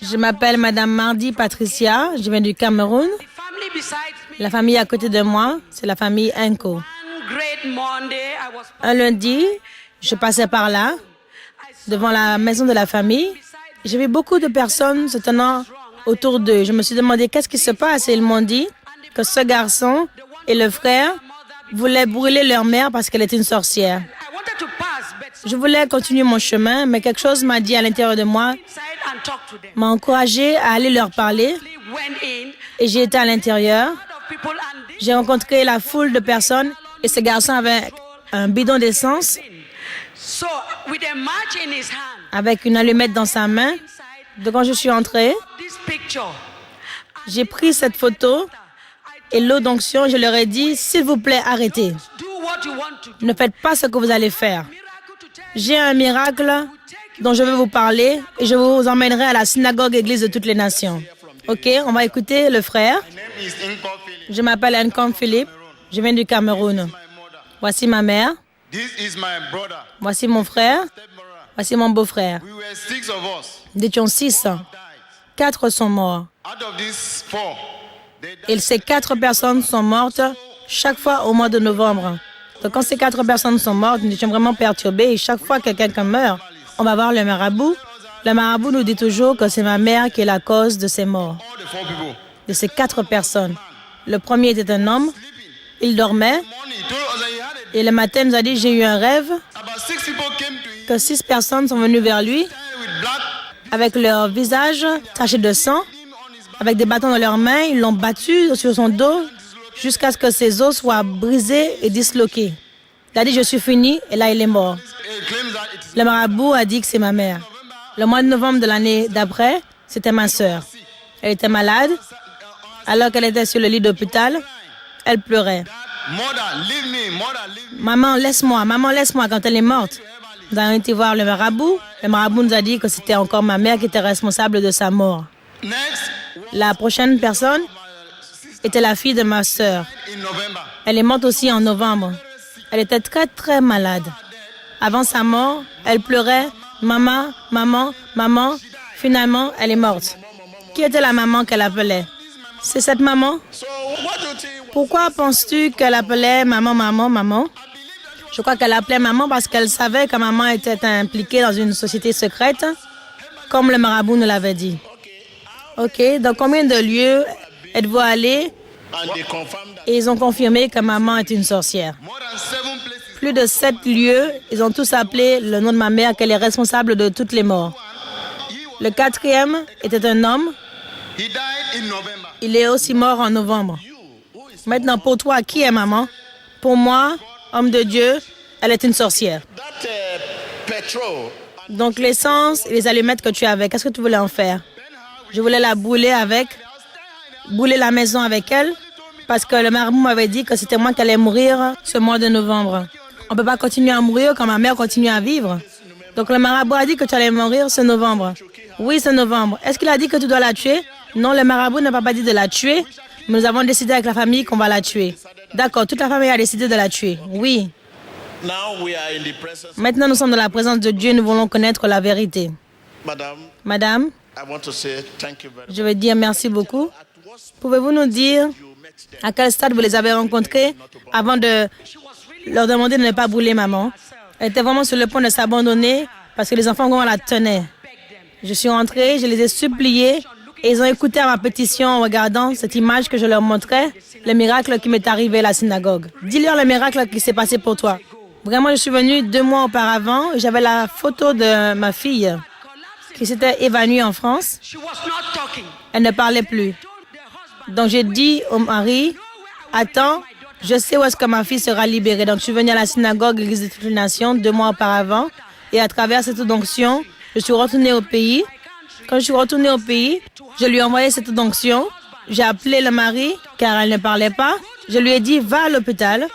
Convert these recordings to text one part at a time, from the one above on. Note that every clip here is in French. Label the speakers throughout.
Speaker 1: Je m'appelle Madame Mardi Patricia, je viens du Cameroun. La famille à côté de moi, c'est la famille Enko. Un lundi, je passais par là, devant la maison de la famille. J'ai vu beaucoup de personnes se tenant autour d'eux. Je me suis demandé qu'est-ce qui se passe et ils m'ont dit que ce garçon et le frère voulaient brûler leur mère parce qu'elle était une sorcière. Je voulais continuer mon chemin, mais quelque chose m'a dit à l'intérieur de moi, m'a encouragé à aller leur parler. Et j'ai été à l'intérieur. J'ai rencontré la foule de personnes et ce garçon avait un bidon d'essence avec une allumette dans sa main. Donc quand je suis entrée, j'ai pris cette photo et l'eau d'onction, je leur ai dit, s'il vous plaît, arrêtez. Ne faites pas ce que vous allez faire. J'ai un miracle dont je vais vous parler et je vous emmènerai à la synagogue église de toutes les nations. Ok, on va écouter le frère. Je m'appelle Nkom Philippe, je viens du Cameroun. Voici ma mère. Voici mon frère. Voici mon beau-frère. Nous étions 6. 4 sont morts. Et ces 4 personnes sont mortes chaque fois au mois de novembre. Donc quand ces 4 personnes sont mortes, nous étions vraiment perturbés. Et chaque fois que quelqu'un meurt, on va voir le marabout. Le marabout nous dit toujours que c'est ma mère qui est la cause de ces morts. De ces 4 personnes. Le premier était un homme. Il dormait. Et le matin, il nous a dit, j'ai eu un rêve que 6 personnes sont venues vers lui avec leur visage taché de sang, avec des bâtons dans leurs mains. Ils l'ont battu sur son dos jusqu'à ce que ses os soient brisés et disloqués. Il a dit, je suis fini, et là, il est mort. Le marabout a dit que c'est ma mère. Le mois de novembre de l'année d'après, c'était ma sœur. Elle était malade. Alors qu'elle était sur le lit d'hôpital, elle pleurait. Maman, laisse-moi, quand elle est morte. Nous avons été voir le marabout. Le marabout nous a dit que c'était encore ma mère qui était responsable de sa mort. La prochaine personne était la fille de ma sœur. Elle est morte aussi en novembre. Elle était très, très malade. Avant sa mort, elle pleurait « Maman, maman, maman ». Finalement, elle est morte. Qui était la maman qu'elle appelait? C'est cette maman? Pourquoi penses-tu qu'elle appelait maman, maman, maman? Je crois qu'elle appelait maman parce qu'elle savait que maman était impliquée dans une société secrète, comme le marabout nous l'avait dit. OK, dans combien de lieux êtes-vous allés? Et ils ont confirmé que maman est une sorcière. Plus de 7 lieux, ils ont tous appelé le nom de ma mère, qu'elle est responsable de toutes les morts. Le 4e était un homme. Il est aussi mort en novembre. Maintenant, pour toi, qui est maman? Pour moi, homme de Dieu, elle est une sorcière. Donc, l'essence et les allumettes que tu avais, qu'est-ce que tu voulais en faire? Je voulais la brûler la maison avec elle, parce que le marabout m'avait dit que c'était moi qui allais mourir ce mois de novembre. On ne peut pas continuer à mourir quand ma mère continue à vivre. Donc, le marabout a dit que tu allais mourir ce novembre. Oui, ce novembre. Est-ce qu'il a dit que tu dois la tuer? Non, le marabout n'a pas dit de la tuer. Mais nous avons décidé avec la famille qu'on va la tuer. D'accord, toute la famille a décidé de la tuer. Oui. Maintenant, nous sommes dans la présence de Dieu. Nous voulons connaître la vérité. Madame, je veux dire merci beaucoup. Pouvez-vous nous dire à quel stade vous les avez rencontrés avant de leur demander de ne pas brûler maman? Elle était vraiment sur le point de s'abandonner parce que les enfants la tenaient. Je suis rentrée, je les ai suppliés et ils ont écouté à ma pétition en regardant cette image que je leur montrais, le miracle qui m'est arrivé à la synagogue. Dis-leur le miracle qui s'est passé pour toi. Vraiment, je suis venue 2 mois auparavant, j'avais la photo de ma fille qui s'était évanouie en France. Elle ne parlait plus. Donc j'ai dit au mari, attends, je sais où est-ce que ma fille sera libérée. Donc je suis venue à la synagogue, l'église de toutes les nations, 2 mois auparavant. Et à travers cette onction, je suis retournée au pays. Quand je suis retournée au pays, je lui ai envoyé cette onction. J'ai appelé le mari, car elle ne parlait pas. Je lui ai dit, va à l'hôpital,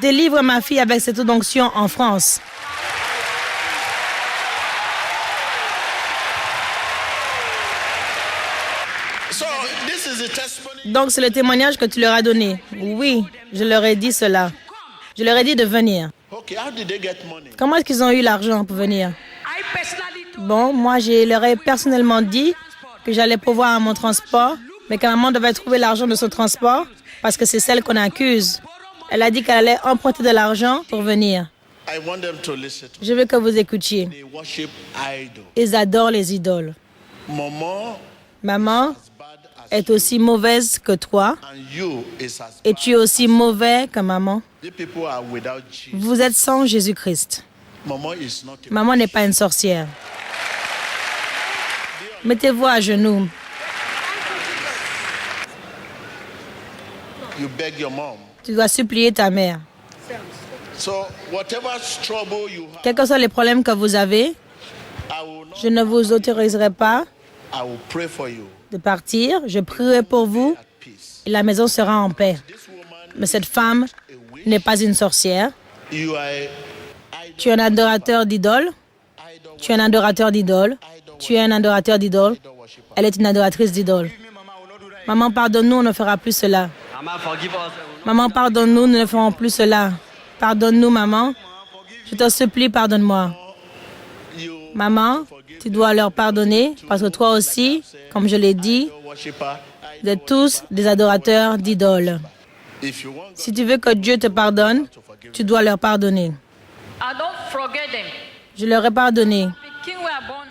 Speaker 1: délivre ma fille avec cette onction en France. Donc, c'est le témoignage que tu leur as donné. Oui, je leur ai dit cela. Je leur ai dit de venir. Comment est-ce qu'ils ont eu l'argent pour venir? Bon, moi, je leur ai personnellement dit que j'allais pourvoir à mon transport, mais que maman devait trouver l'argent de son transport parce que c'est celle qu'on accuse. Elle a dit qu'elle allait emprunter de l'argent pour venir. Je veux que vous écoutiez. Ils adorent les idoles. Maman est aussi mauvaise que toi et tu es aussi mauvais que maman. Vous êtes sans Jésus-Christ. Maman n'est pas une sorcière. Mettez-vous à genoux. Tu dois supplier ta mère. Quels que soient les problèmes que vous avez, je ne vous autoriserai pas de partir. Je prierai pour vous et la maison sera en paix. Mais cette femme n'est pas une sorcière. Tu es un adorateur d'idole. Tu es un adorateur d'idole. Tu es un adorateur d'idole. Elle est une adoratrice d'idole. Maman, pardonne-nous, on ne fera plus cela. Maman, pardonne-nous, nous ne ferons plus cela. Pardonne-nous, maman. Je te supplie, pardonne-moi. Maman, tu dois leur pardonner parce que toi aussi, comme je l'ai dit, vous êtes tous des adorateurs d'idoles. Si tu veux que Dieu te pardonne, tu dois leur pardonner. Je leur ai pardonné.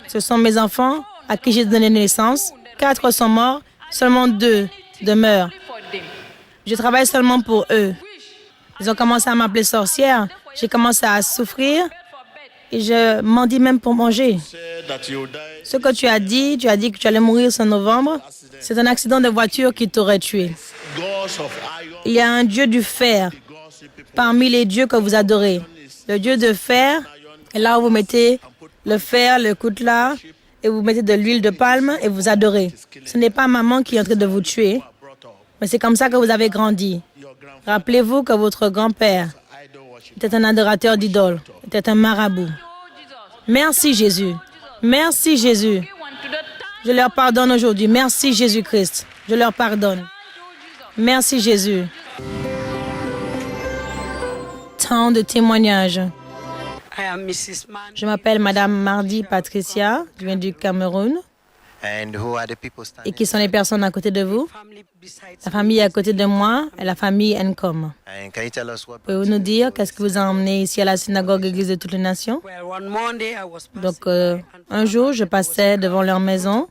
Speaker 1: Ce sont mes enfants à qui j'ai donné naissance. 4 sont morts, seulement 2 demeurent. Je travaille seulement pour eux. Ils ont commencé à m'appeler sorcière. J'ai commencé à souffrir et je m'en dis même pour manger. Ce que tu as dit que tu allais mourir ce novembre, c'est un accident de voiture qui t'aurait tué. Il y a un Dieu du fer parmi les dieux que vous adorez. Le Dieu de fer, et là où vous mettez le fer, le coutelas, et vous mettez de l'huile de palme et vous adorez. Ce n'est pas maman qui est en train de vous tuer, mais c'est comme ça que vous avez grandi. Rappelez-vous que votre grand-père était un adorateur d'idoles, était un marabout. Merci Jésus. Merci Jésus. Je leur pardonne aujourd'hui. Merci Jésus-Christ. Je leur pardonne. Merci Jésus. Tant de témoignages. Je m'appelle Madame Mardi Patricia, je viens du Cameroun. Et qui sont les personnes à côté de vous? La famille à côté de moi est la famille Ncom. Pouvez-vous nous dire qu'est-ce qui vous a emmené ici à la synagogue Église de toutes les nations? Donc, un jour, je passais devant leur maison.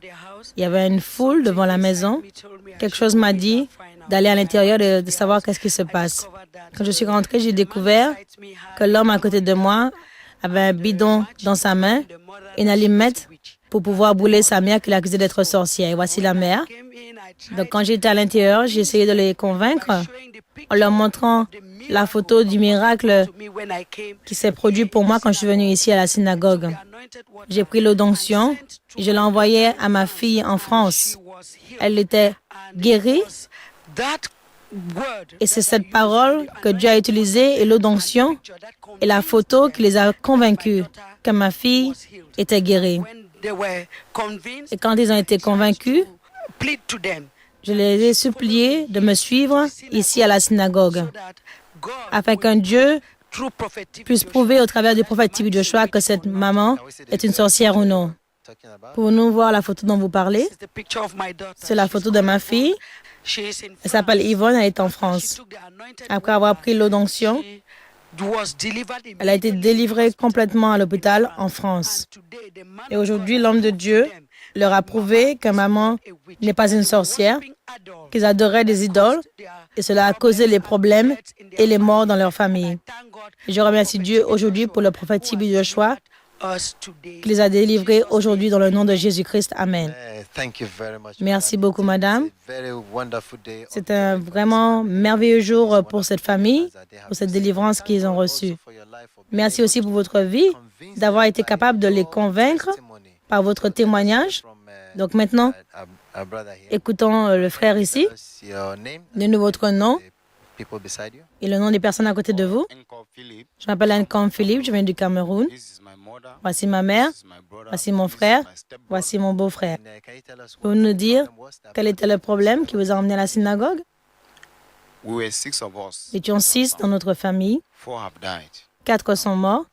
Speaker 1: Il y avait une foule devant la maison. Quelque chose m'a dit d'aller à l'intérieur et de savoir qu'est-ce qui se passe. Quand je suis rentrée, j'ai découvert que l'homme à côté de moi avait un bidon dans sa main et une allumette pour pouvoir brûler sa mère qu'il accusait d'être sorcière. Et voici la mère. Donc, quand j'étais à l'intérieur, j'ai essayé de les convaincre en leur montrant la photo du miracle qui s'est produit pour moi quand je suis venue ici à la synagogue. J'ai pris l'eau d'onction et je l'ai envoyée à ma fille en France. Elle était guérie. Et c'est cette parole que Dieu a utilisée et l'eau d'onction et la photo qui les a convaincus que ma fille était guérie. Et quand ils ont été convaincus, je les ai suppliés de me suivre ici à la synagogue afin qu'un Dieu puisse prouver au travers du prophète Tibi Joshua que cette maman est une sorcière ou non. Pouvons-nous voir la photo dont vous parlez? C'est la photo de ma fille. Elle s'appelle Yvonne, elle est en France. Après avoir pris l'eau d'onction, elle a été délivrée complètement à l'hôpital en France. Et aujourd'hui, l'homme de Dieu leur a prouvé que maman n'est pas une sorcière, qu'ils adoraient des idoles, et cela a causé les problèmes et les morts dans leur famille. Et je remercie Dieu aujourd'hui pour le prophète Tibi Joshua, qui les a délivrés aujourd'hui dans le nom de Jésus-Christ. Amen. Merci beaucoup, madame. C'est un vraiment merveilleux jour pour cette famille, pour cette délivrance qu'ils ont reçue. Merci aussi pour votre vie, d'avoir été capable de les convaincre par votre témoignage. Donc maintenant, écoutons le frère ici. Donnez-nous votre nom et le nom des personnes à côté de vous. Je m'appelle Ncom Philippe, je viens du Cameroun. Voici ma mère, voici mon frère, voici mon beau-frère. Pouvez-vous nous dire quel était le problème qui vous a emmené à la synagogue? Nous étions 6 dans notre famille. 4 sont morts.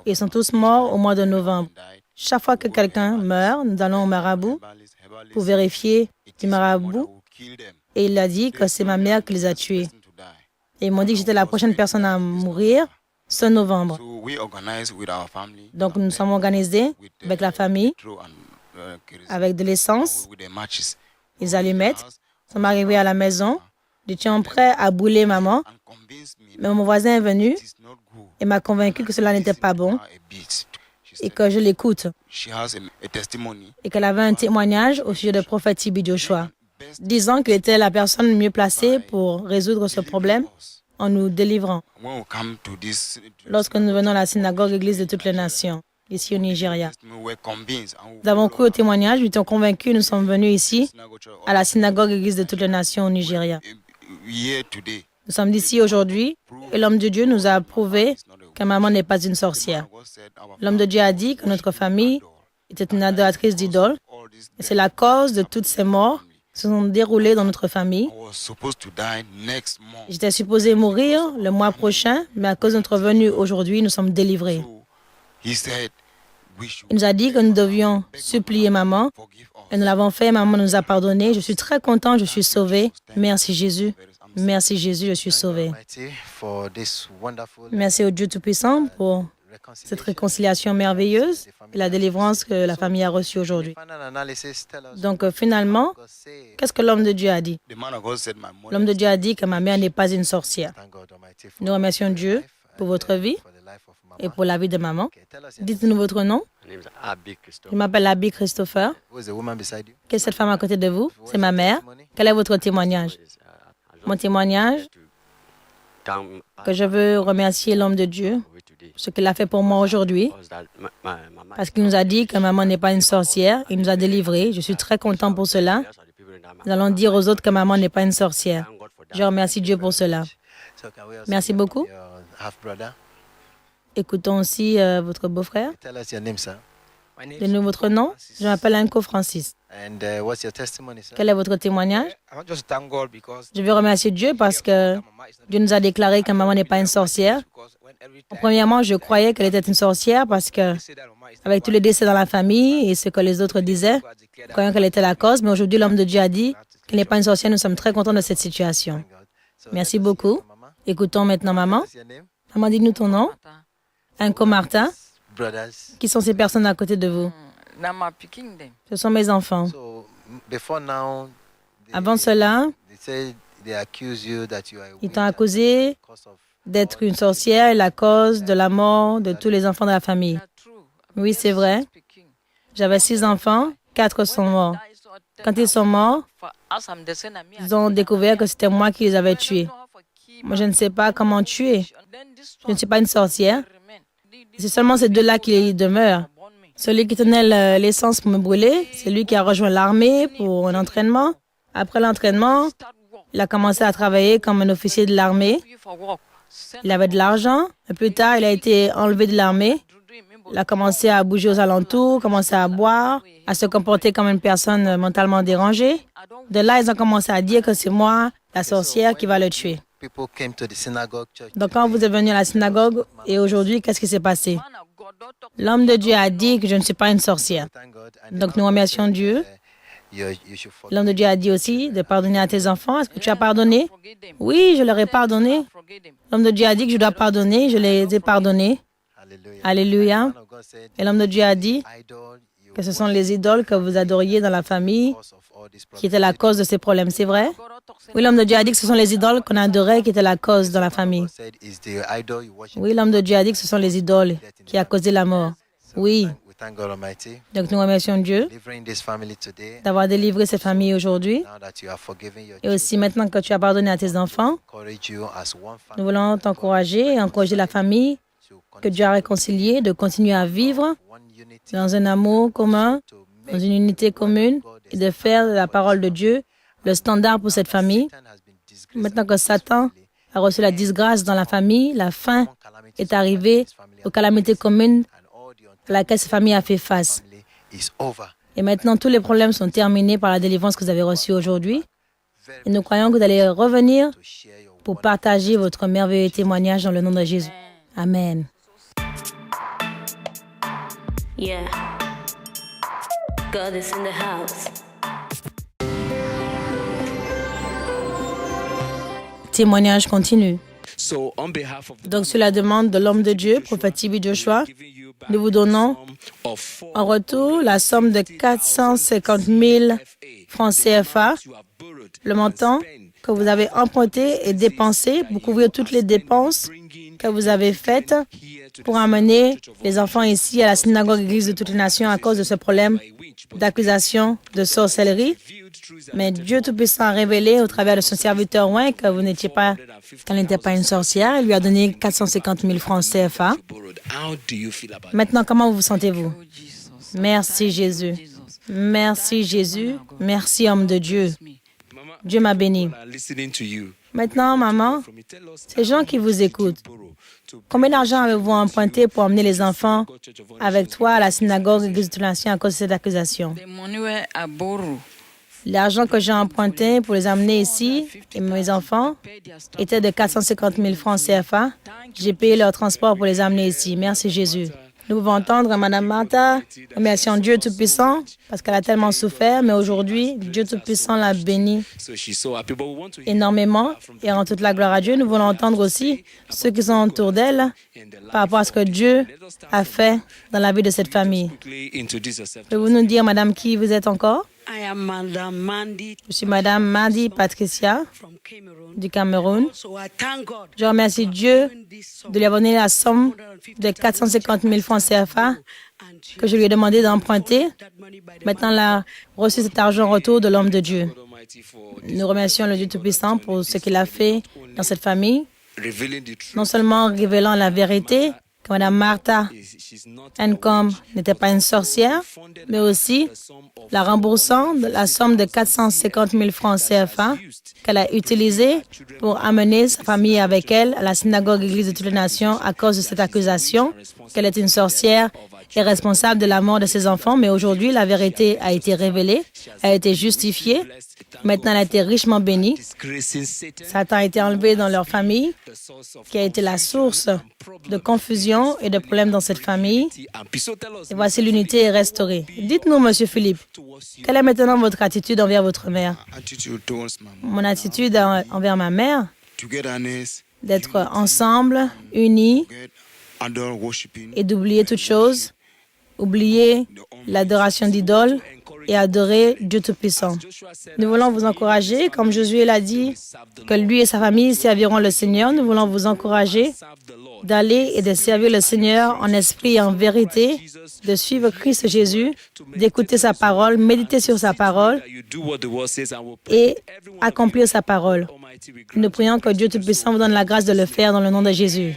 Speaker 1: Ils sont tous morts au mois de novembre. Chaque fois que quelqu'un meurt, nous allons au marabout pour vérifier du marabout. Et il a dit que c'est ma mère qui les a tués. Et ils m'ont dit que j'étais la prochaine personne à mourir ce novembre. Donc nous sommes organisés avec la famille, avec de l'essence, des allumettes. Nous sommes arrivés à la maison. Nous étions prêts à brûler maman. Mais mon voisin est venu et m'a convaincu que cela n'était pas bon et que je l'écoute. Et qu'elle avait un témoignage au sujet du prophète T.B. Joshua, disant qu'il était la personne mieux placée pour résoudre ce problème en nous délivrant. Lorsque nous venons à la synagogue Église de toutes les nations, ici au Nigeria, nous avons cru au témoignage, nous étions convaincus, nous sommes venus ici à la synagogue Église de toutes les nations au Nigeria. Nous sommes ici aujourd'hui et l'homme de Dieu nous a prouvé que maman n'est pas une sorcière. L'homme de Dieu a dit que notre famille était une adoratrice d'idoles et c'est la cause de toutes ces morts qui se sont déroulées dans notre famille. J'étais supposé mourir le mois prochain, mais à cause de notre venue aujourd'hui, nous sommes délivrés. Il nous a dit que nous devions supplier maman et nous l'avons fait. Maman nous a pardonné. Je suis très content, je suis sauvé. Merci Jésus. Merci Jésus, je suis sauvé. Merci au Dieu Tout-Puissant pour cette réconciliation merveilleuse et la délivrance que la famille a reçue aujourd'hui. Donc finalement, qu'est-ce que l'homme de Dieu a dit? L'homme de Dieu a dit que ma mère n'est pas une sorcière. Nous remercions Dieu pour votre vie et pour la vie de maman. Dites-nous votre nom. Je m'appelle Abby Christopher. Quelle est cette femme à côté de vous? C'est ma mère. Quel est votre témoignage? Mon témoignage, que je veux remercier l'homme de Dieu pour ce qu'il a fait pour moi aujourd'hui, parce qu'il nous a dit que maman n'est pas une sorcière, il nous a délivrés. Je suis très content pour cela. Nous allons dire aux autres que maman n'est pas une sorcière. Je remercie Dieu pour cela. Merci beaucoup. Écoutons aussi votre beau-frère. Donnez-nous votre nom. Je m'appelle Anko Francis. Quel est votre témoignage? Je veux remercier Dieu parce que Dieu nous a déclaré que maman n'est pas une sorcière. Premièrement, je croyais qu'elle était une sorcière parce que, avec tous les décès dans la famille et ce que les autres disaient, croyant qu'elle était la cause. Mais aujourd'hui, l'homme de Dieu a dit qu'elle n'est pas une sorcière. Nous sommes très contents de cette situation. Merci beaucoup. Écoutons maintenant maman. Maman, dis-nous ton nom. Anko Martha. Qui sont ces personnes à côté de vous? Ce sont mes enfants. Avant cela, ils t'ont accusé d'être une sorcière et la cause de la mort de tous les enfants de la famille. Oui, c'est vrai. J'avais 6 enfants, 4 sont morts. Quand ils sont morts, ils ont découvert que c'était moi qui les avais tués. Moi, je ne sais pas comment tuer. Je ne suis pas une sorcière. C'est seulement ces deux-là qui demeurent. Celui qui tenait l'essence pour me brûler, c'est lui qui a rejoint l'armée pour un entraînement. Après l'entraînement, il a commencé à travailler comme un officier de l'armée. Il avait de l'argent. Plus tard, il a été enlevé de l'armée. Il a commencé à bouger aux alentours, commencé à boire, à se comporter comme une personne mentalement dérangée. De là, ils ont commencé à dire que c'est moi, la sorcière, qui va le tuer. Donc, quand vous êtes venu à la synagogue, et aujourd'hui, qu'est-ce qui s'est passé? L'homme de Dieu a dit que je ne suis pas une sorcière. Donc, nous remercions Dieu. L'homme de Dieu a dit aussi de pardonner à tes enfants. Est-ce que tu as pardonné? Oui, je leur ai pardonné. L'homme de Dieu a dit que je dois pardonner. Je les ai pardonnés. Alléluia. Et l'homme de Dieu a dit que ce sont les idoles que vous adoriez dans la famille qui étaient la cause de ces problèmes. C'est vrai? Oui, l'homme de Dieu a dit que ce sont les idoles qu'on adorait qui étaient la cause dans la famille. Oui, l'homme de Dieu a dit que ce sont les idoles qui ont causé la mort. Oui. Donc nous remercions Dieu d'avoir délivré cette famille aujourd'hui. Et aussi maintenant que tu as pardonné à tes enfants, nous voulons t'encourager et encourager la famille que Dieu a réconciliée de continuer à vivre dans un amour commun, dans une unité commune et de faire de la parole de Dieu le standard pour cette famille. Maintenant que Satan a reçu la disgrâce dans la famille, la fin est arrivée aux calamités communes à laquelle cette famille a fait face. Et maintenant, tous les problèmes sont terminés par la délivrance que vous avez reçue aujourd'hui. Et nous croyons que vous allez revenir pour partager votre merveilleux témoignage dans le nom de Jésus. Amen.
Speaker 2: Yeah. God is in the house.
Speaker 1: Témoignage continue. Donc, sur la demande de l'homme de Dieu, prophète T.B. Joshua, nous vous donnons en retour la somme de 450 000 francs CFA, le montant que vous avez emprunté et dépensé pour couvrir toutes les dépenses que vous avez faites pour amener les enfants ici à la synagogue église de toutes les nations à cause de ce problème d'accusation de sorcellerie. Mais Dieu Tout-Puissant a révélé au travers de son serviteur Wayne que qu'elle n'était pas une sorcière. Il lui a donné 450 000 francs CFA. Maintenant, comment vous sentez-vous? Merci Jésus. Merci Jésus. Merci homme de Dieu. Dieu m'a béni. Maintenant, maman, ces gens qui vous écoutent, combien d'argent avez-vous emprunté pour emmener les enfants avec toi à la synagogue église de toutes les nations à cause de cette accusation? L'argent que j'ai emprunté pour les amener ici et mes enfants était de 450 000 francs CFA. J'ai payé leur transport pour les amener ici. Merci Jésus. Nous pouvons entendre Mme Martha remerciant Dieu Tout-Puissant parce qu'elle a tellement souffert, mais aujourd'hui, Dieu Tout-Puissant l'a bénie énormément et rend toute la gloire à Dieu. Nous voulons entendre aussi ceux qui sont autour d'elle par rapport à ce que Dieu a fait dans la vie de cette famille. Pouvez-vous nous dire, Madame, qui vous êtes encore? Je suis Madame Mandi Patricia du Cameroun. Je remercie Dieu de lui avoir donné la somme de 450 000 francs CFA que je lui ai demandé d'emprunter. Maintenant, elle a reçu cet argent en retour de l'homme de Dieu. Nous remercions le Dieu Tout-Puissant pour ce qu'il a fait dans cette famille, non seulement révélant la vérité, que Mme Martha Encombe n'était pas une sorcière, mais aussi la remboursant de la somme de 450 000 francs CFA qu'elle a utilisée pour amener sa famille avec elle à la synagogue église de toutes les nations à cause de cette accusation qu'elle est une sorcière et responsable de la mort de ses enfants. Mais aujourd'hui, la vérité a été révélée, a été justifiée. Maintenant, elle a été richement bénie. Satan a été enlevé dans leur famille, qui a été la source de confusion et de problèmes dans cette famille. Et voici l'unité est restaurée. Dites-nous, Monsieur Philippe, quelle est maintenant votre attitude envers votre mère? Mon attitude envers ma mère, d'être ensemble, unis, et d'oublier toutes choses, oublier l'adoration d'idoles et adorer Dieu Tout-Puissant. Nous voulons vous encourager, comme Josué l'a dit, que lui et sa famille serviront le Seigneur. Nous voulons vous encourager d'aller et de servir le Seigneur en esprit et en vérité, de suivre Christ Jésus, d'écouter sa parole, méditer sur sa parole et accomplir sa parole. Nous prions que Dieu Tout-Puissant vous donne la grâce de le faire dans le nom de Jésus.